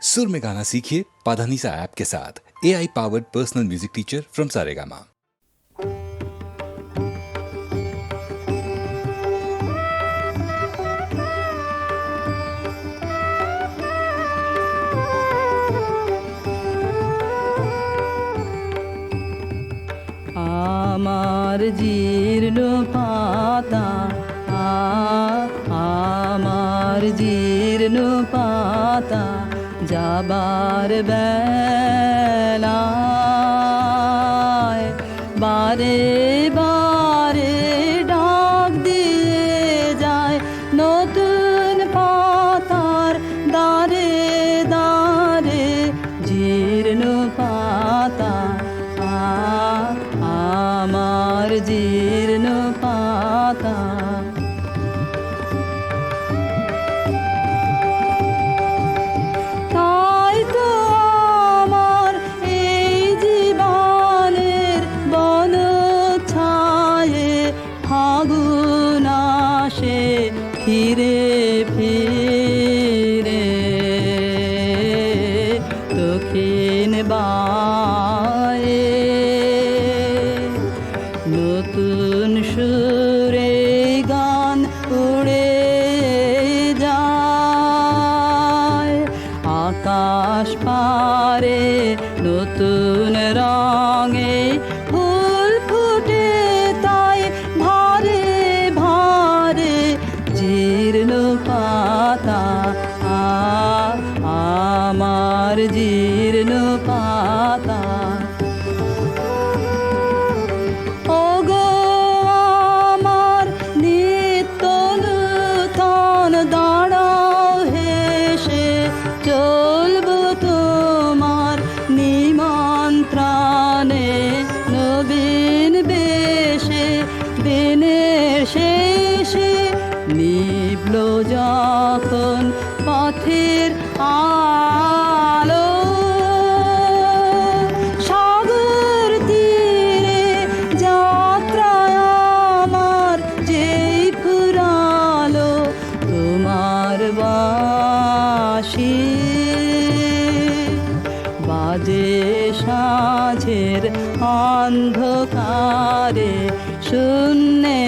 सुर में गाना सीखिए पाधानीसा ऐप के साथ। AI powered personal music teacher from Saregama. আমার জীর্ণ পাতা আমার জীর্ণ পাতা যাবার বেলায় বারে বারে ডাক দিয়ে যায় নতুন পাতার দারে দারে জীর্ণ পাতা আমার জীর্ণ পাতা। তাই তো আমার এই জীবনের বন ছায়ে ফাগুন আসে ফিরে ফিরে দক্ষিণ বায়ে নতুন সুরে গান উড়ে যায় আকাশ পারে নতুন রঙে ফুল ফুটে তাই ভারে ভারে জীর্ণ পাতা আমার জীর্ণ পাতা। ওগো আমার নিত্য নূতন দাঁড়াও হেসে চলবো তোমার নিমন্ত্রণে নবীন বেশে দিনের শেষে নিভল যখন পথের আলো সাগর তীরে যাত্রায় আমার যেই ফুরালো তোমার বাঁশি বাজে সাঁঝের অন্ধকারে শূন্যে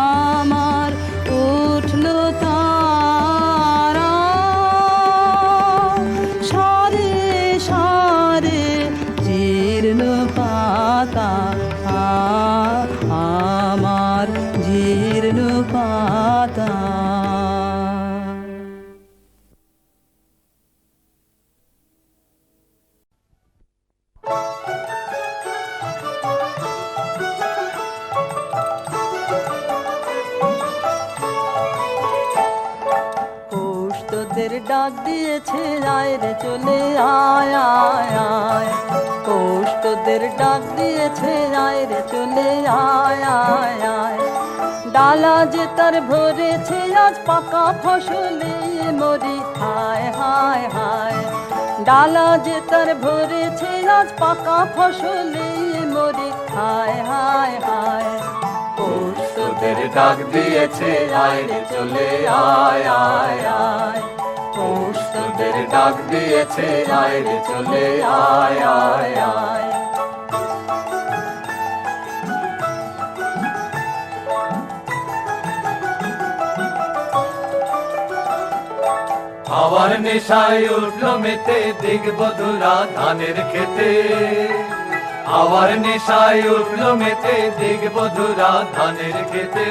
আমার উঠল তারা সারে সারে জীর্ণ পাতা আমার জীর্ণ পাতা। পৌষ তোদের ডাক দিয়েছে আয় রে চলে আয় আয় আয় পৌষ তোদের ডাক দিয়েছে আয় রে চলে আয় আয় আয় ডালা যে তার ভরেছে আজ পাকা ফসলে মরি হায় হায় হায় ডালা যে তার ভরেছে আজ পাকা ফসলে মরি হায় হায় হায় পৌষ তোদের ডাক দিয়েছে আয় রে চলে আয় আয় আয় পৌষ তোদের ডাক দিয়েছে আয় রে চলে আয় আয় আয়। হাওয়ার নেশায় উঠলো মেতে দিগবধুরা ধানের খেতে হাওয়ার নেশায় উঠলো মেতে দিগবধুরা ধানের খেতে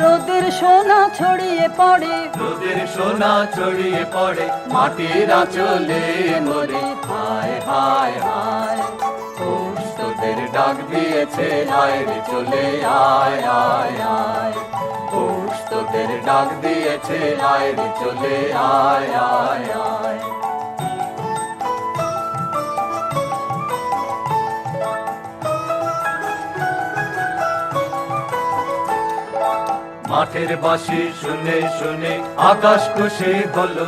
রোদের সোনা ছড়িয়ে পড়ে রোদের সোনা ছড়িয়ে পড়ে মাটির আঁচলে মরে হায় হায় হায় পৌষ তোদের ডাক দিয়েছে আয় রে চলে আয় আয় আয় পৌষ তোদের ডাক দিয়েছে আয় রে চলে আয় আয় আয়। মাঠের বাঁশি শুনে শুনে আকাশ খুশি হলো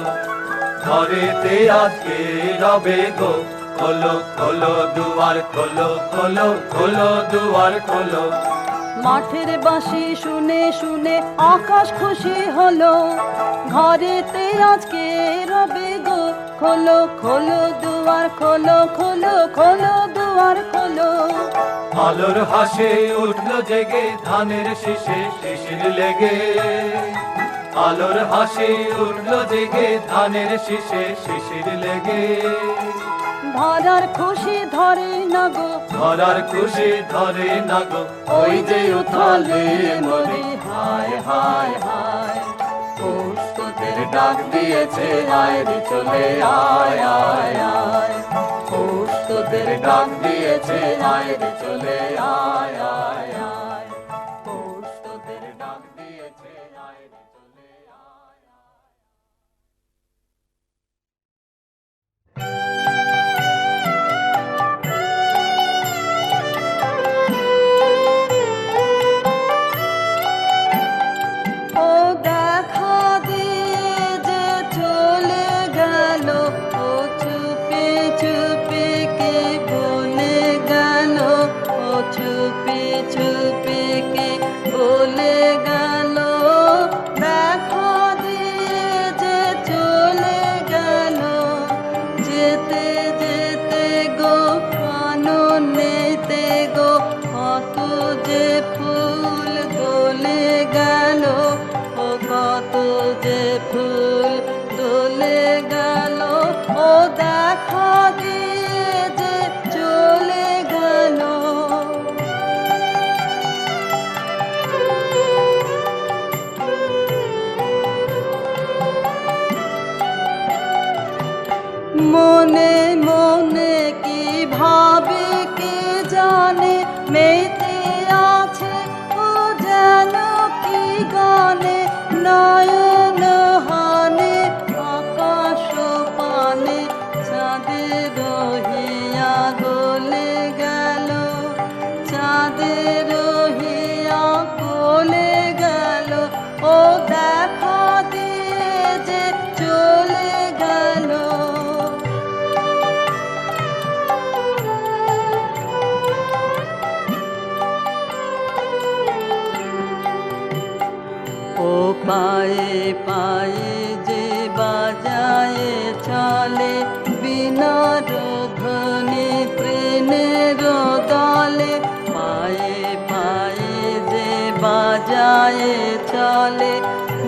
ঘরেতে আজকে রবে গো খোলো খোলো দুয়ার খোলো খোলো খোলো দুয়ার খোলো মাঠের বাঁশি শুনে শুনে আকাশ খুশি হলো ঘরেতে আজকে রবে গো খোলো খোলো দুয়ার খোলো খোলো খোলো দুয়ার খোলো। আলোর হাসে উঠলো জেগে ধানের শীষে শিশির লেগে, আলোর হাসি উঠলো জেগে ধানের শীষে শিশির লেগে। ধরার খুশি ধরে না গো, ধরার খুশি ধরে না গো, ওই যে উথালে মরি হায় হায় হায়। পৌষ তোদের ডাক দিয়েছে আয় রে চলে আয় আয় আয়। পৌষ তোদের ডাক দিয়েছে আয় রে চলে আয় আয় আয়। পৌষ তোদের ডাক দিয়েছে আয় রে চলে আয় আয়। ও দেখা দিয়ে যে চলে গেল, ও চুপি চুপি কে বলে গেল, ও চুপি চুপি কে বলে গেল। দেখা দিয়ে যে চলে গেল, যেতে যেতে গো কাননেতে গো কত যে ফুল দোলে গেল, ও কত যে ফুল দোলে গেল। ও দেখা দিয়ে যে চলে গেল। মনে মনে কি ভাবে কে জানে, মেতে আছে ও যেন কি গানে। নয়ন হানে আকাশ পানে চাঁদের রহিয়া গলে গেল, চাঁদের রহিয়া গলে গেল। ও দেখা দিয়ে যে চলে গেল। ও পায়ে পায়ে যে বাজায় চলে, বিনার ধ্বনি তৃণের দলে। পায়ে পায়ে যে বাজায় চলে,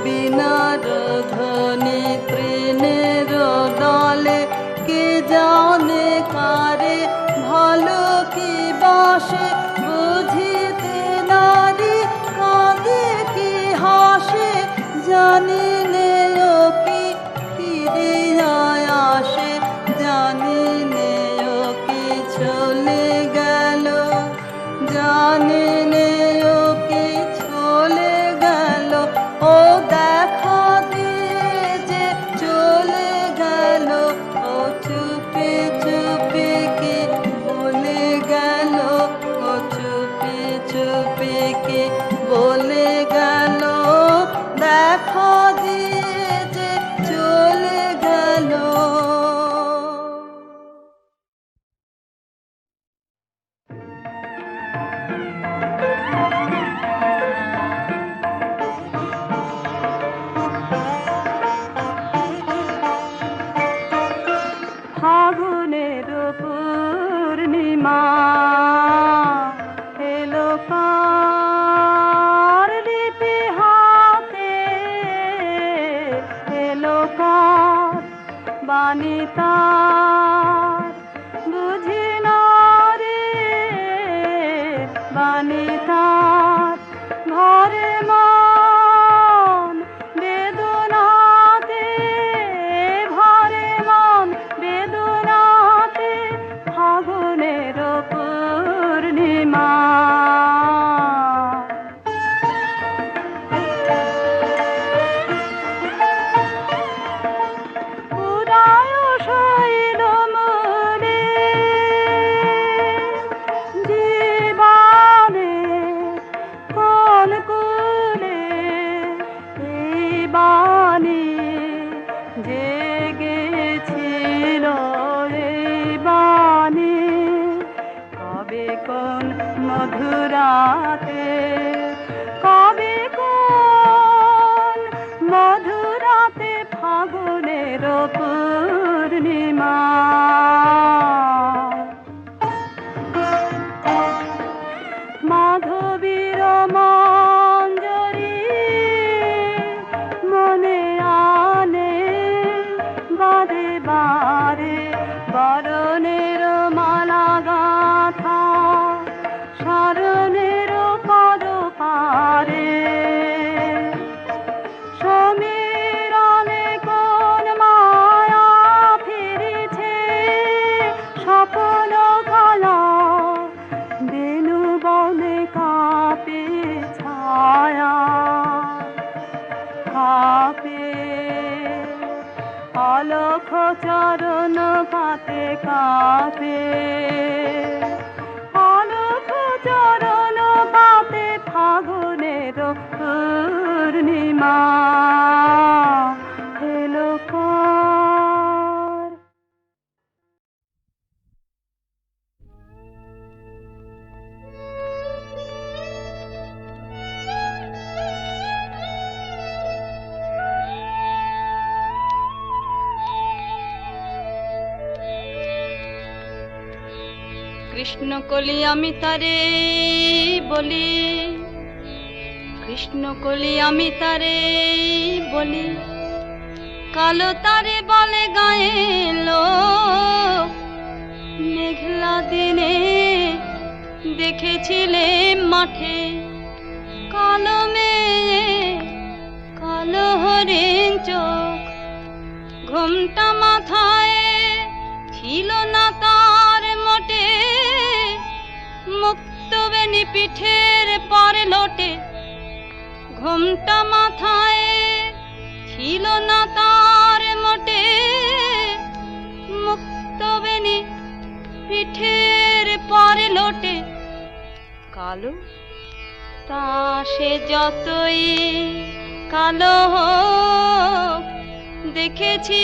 বিনার ধ্বনি তৃণের দলে। কে জানে কারে ভালো কি বাসে, বুঝিতে নারী কাঁদে কি হাসে। জানি নে ও কি ফিরিয়া আসে, জানি নে ও কি চলে গেল, জানি নে ও কি চলে গেল। ও দেখা দিয়ে যে চলে গেল, ও চুপি চুপি কি বলে গেল, ও চুপি চুপি কি বলে গেল। দেখা দিয়ে যে চলে গেল। ফাগুনের পূর্ণিমা এলো কার লিপি হাতে, এলো কার বাণী তার বুঝি না রে, বাণী তার ঘরে মন বেদনাতে, ঘরে মন বেদনাতে। ফাগুনের পূর্ণিমা উদয় শৈল মোর বারে বারে বরণের মালা গাথা শরণের পদ পারে সমীরণে কোন মায়া ফিরেছে স্বপ্ন কালা বেনু বনে কাপে ছায়া কাপে অলখ চরণ পাতে কাপে অলখ চরণ পাতে ফাগুনের পূর্ণিমা এলো পর। কৃষ্ণ কলি আমি তারে বলি, কৃষ্ণ কলি আমি তারে বলি, কালো তারে বলে গায়ে লোক। মেঘলা দিনে দেখেছিলে মাঠে কালো মেয়ে কালো হরিণ চোখ। ঘুমটা মাথায় ছিল না তার মোটে, মুক্ত বেনি পিঠের পরে লোটে। ঘুমটা মাথায় ছিল না তার মোটে, মুক্ত বেনি পিঠের পরে লোটে। কালো তা সে যতই কালো হোক, দেখেছি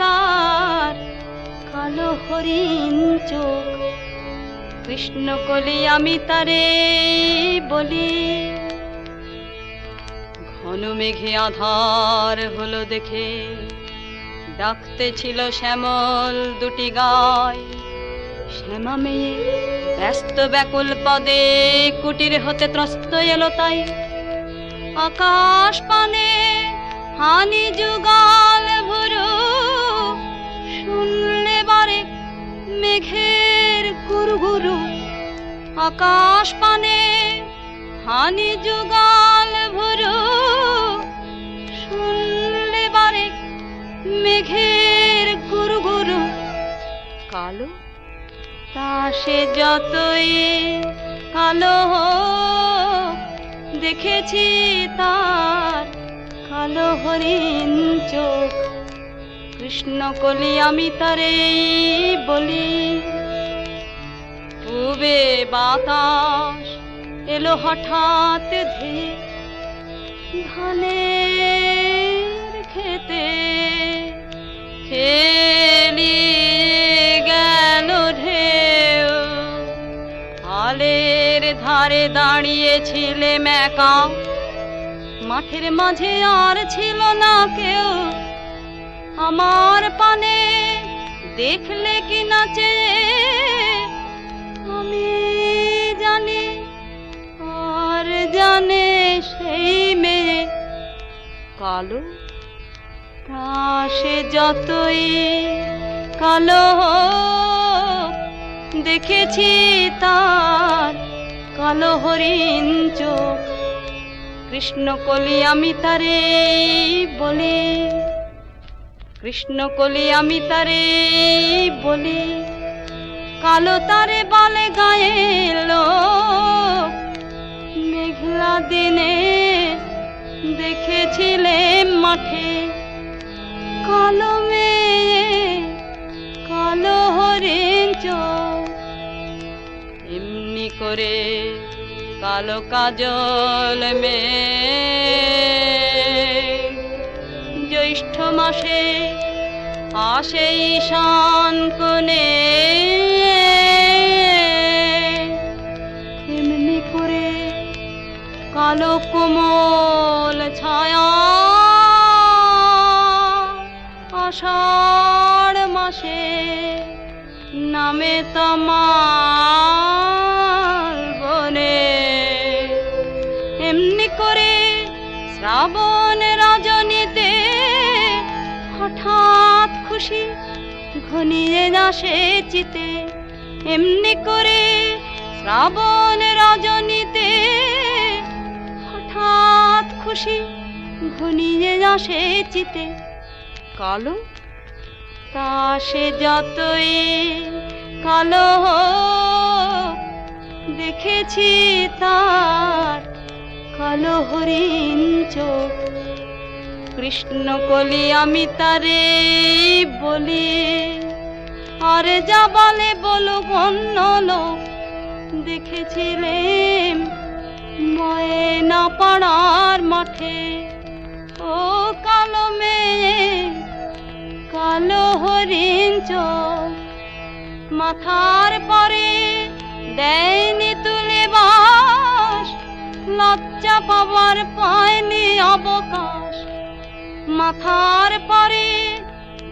তার কালো হরিণ চোখ। কৃষ্ণ কলি আমি তারে বলি। ঘন মেঘে আধার হলো দেখে ডাকতে ছিল শ্যামল দুটি গায়। শ্যামা মেয়ে ব্যস্ত ব্যাকুল পদে কুটির হতে ত্রস্ত এলো তাই। আকাশ পানে হানি যুগাল ভুরু, শুনলে বারে মেঘের গুরুগুরু। আকাশ পানে হানি যুগাল ভুরু, শুনলে বারে মেঘের গুরুগুরু। কালো তা সে যতই কালো হোক, দেখেছি তার কালো হরিণ চোখ। কৃষ্ণ কলি আমি তারে বলি। পূবে বাতাস এলো হঠাৎ ধেয়ে, ধানের খেতে খেলি গেল ঢেউ। আলের ধারে দাঁড়িয়েছিলে মেকা, মাঠের মাঝে আর ছিল না কেউ। আমার পানে দেখলে কি নাচে, আমি জানি আর জানে সেই মেয়ে। কালো তা সে যতই কালো হোক, দেখেছি তার কালো হরিণ চোখ। কৃষ্ণ কলি আমি তারে বলি। কৃষ্ণ কলি আমি তারে বলি। কালো তারে বলে গায়ে লোক। মেঘলা দিনে দেখেছিলে মাঠে কালো মেয়ে কালো হরিণ চোখ। এমনি করে কালো কাজল মেঘ জ্যৈষ্ঠ মাসে আসে ঈশান কোণে। এমনি করে কালো কোমল ছায়া আষাঢ় মাসে নামে তমাল বনে। এমনি করে শ্রাবণ রজনীতে হঠাৎ খুশি ঘনিয়ে আসে চিতে, এমনি করে শ্রাবণ রজনীতে হঠাৎ খুশি ঘনিয়ে আসে চিতে। কালো তা সে যতই কালো হোক, দেখেছি তার কালো হরিণ চোখ। কৃষ্ণ কলি আমি তারে বলি, আর যা বলে বলুক অন্য লোক। দেখেছিলেন ময়না পাড়ার মাঠে, ও কালো মেয়ে কালো হরিণ চোখ। মাথার পরে দেয়নি তুলে বাস, লজ্জা পাবার পায়নি অবকাশ। মাথার পরে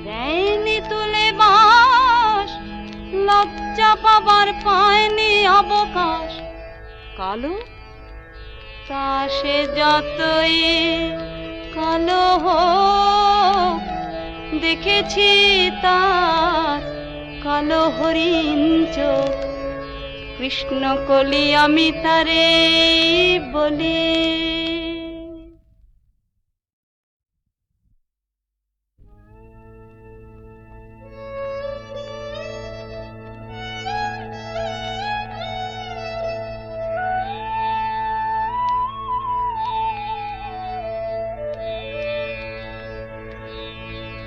দেয়নি তুলে বাস, লজ্জা পাবার পায়নি অবকাশ। কালো তা সে যতই কালো হোক, দেখেছি তার কালো হরিণ চোখ। কৃষ্ণ কলি আমি তারে বলি।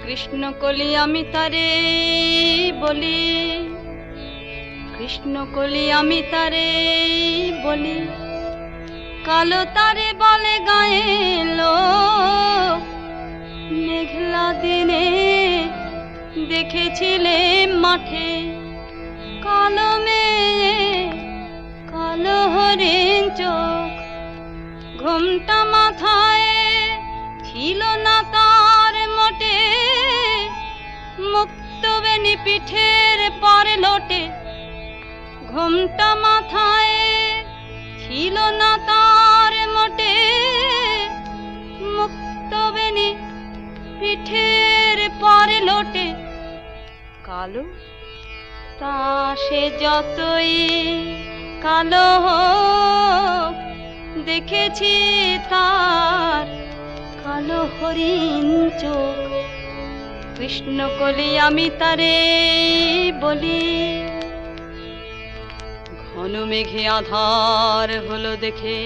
কৃষ্ণ কলি আমি তারে বলি, কৃষ্ণ কলি আমি তারে বলি। কালো তারে বলে গায়ের লোক, মেঘলা দিনে দেখেছিলে মাঠে। কালো মেয়ে কালো হরিণ চোখ, ঘুমটা মাথায় ছিল না তার মোটে। মুক্ত বেনি পিঠের পরে লোটে, ঘুমটা মাথায় ছিল না তার মোটে। মুক্ত বেনি পিঠের পরে লোটে। কালো তা সে যতই কালো হোক, দেখেছি তার কালো হরিণ চোখ। কৃষ্ণ কলি আমি তারে বলি। ঘন মেঘে আধার হলো দেখে,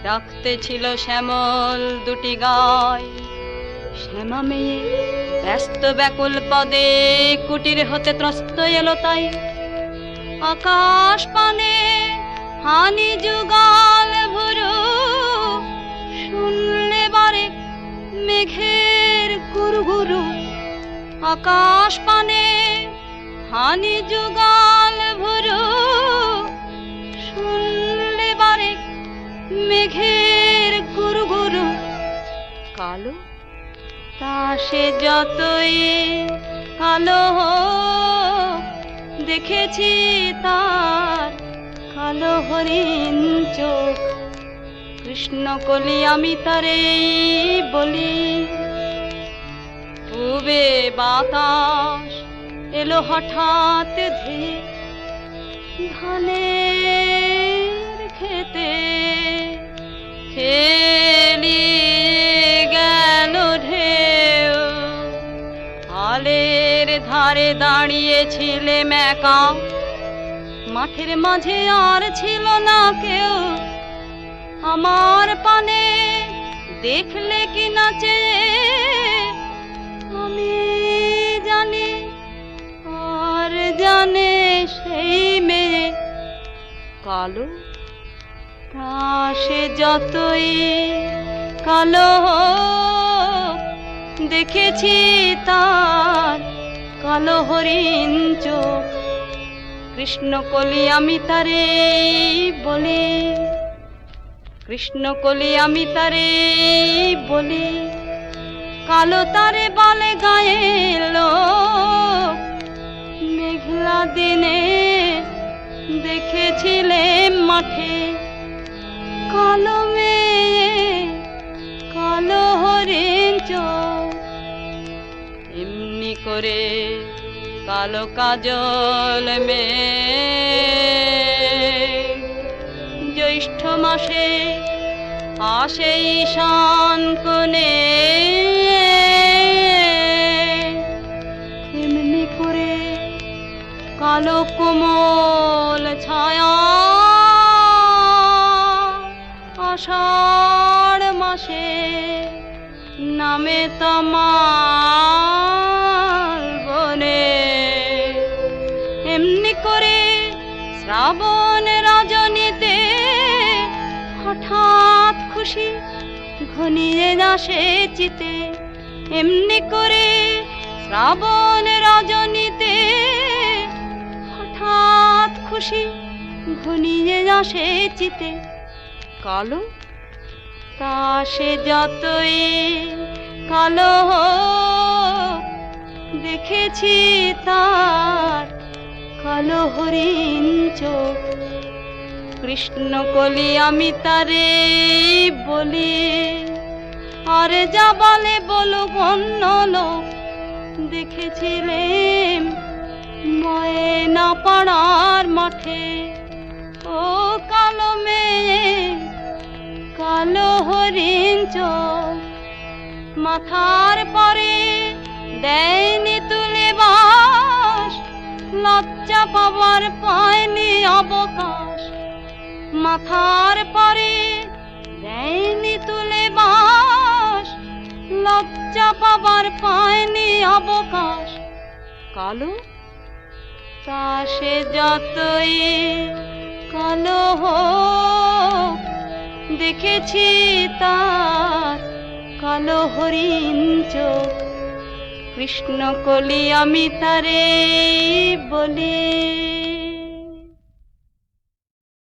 ডাকতে ছিল শ্যামল দুটি গায়। শ্যামা মেয়ে ব্যস্ত ব্যাকুল পদে কুটির হতে ত্রস্ত এলো তাই। আকাশ পানে হানি যুগাল ভুরু, শুনলে বারে মেঘের গুরুগুরু। আকাশ পানে হানি যুগাল ভুরু, শুনলে বারে মেঘের গুরুগুরু। কালো তা সে যতই কালো হোক, দেখেছি তার কালো হরিণ চোখ। কৃষ্ণ কলি আমি তারে বলি। পূবে বাতাস এলো হঠাৎ ধেয়ে, ধানের খেতে খেলি গেল ঢেউ। আলের ধারে দাঁড়িয়েছিলে একা, মাঠের মাঝে আর ছিল না কেউ। আমার পানে দেখলে কি নাচে, আমি জানি আর জানে সেই মেয়ে। কালো তা সে যতই কালো হোক, দেখেছি তার কালো হরিণ চোখ। কৃষ্ণ কলি আমি তারে বলি, কৃষ্ণ কলি আমি তারে বলি। কালো তারে বলে গায়ের লোক, মেঘলা দিনে দেখেছিলে মাঠে। কালো মেয়ে কালো হরিণ চোখ, এমনি করে কালো কাজল মেঘ জ্যৈষ্ঠ মাসে আসে ঈশান কোণে এমনি করে কালো কোমল ছায়া আষাঢ় মাসে নামে তমাল বনে এমনি করে শ্রাবণ রজনীতে হঠাৎ খুশি ঘনিয়ে আসে চিতে এমনি করে শ্রাবণ রজনীতে হঠাৎ খুশি ঘনিয়ে আসে চিতে কালো তা সে যতই কালো হোক, দেখেছি তার কালো হরিণ চোখ কৃষ্ণ কলি আমি তারে বলি আর যা বলে বলুক অন্য লোক দেখেছিলেন ময়না পাড়ার মাঠে ও কালো মেয়ে কালো হরিণ চোখ মাথার পরে দেয়নি তুলে বাস লজ্জা পাবার পায়নি অবকাশ মাথার পরে দেয়নি তুলে বাস লজ্জা পাবার পায়নি অবকাশ কালো তা সে যতই কালো হোক, দেখেছি তার কালো হরিণ চোখ কৃষ্ণ কলি আমি তারে বলি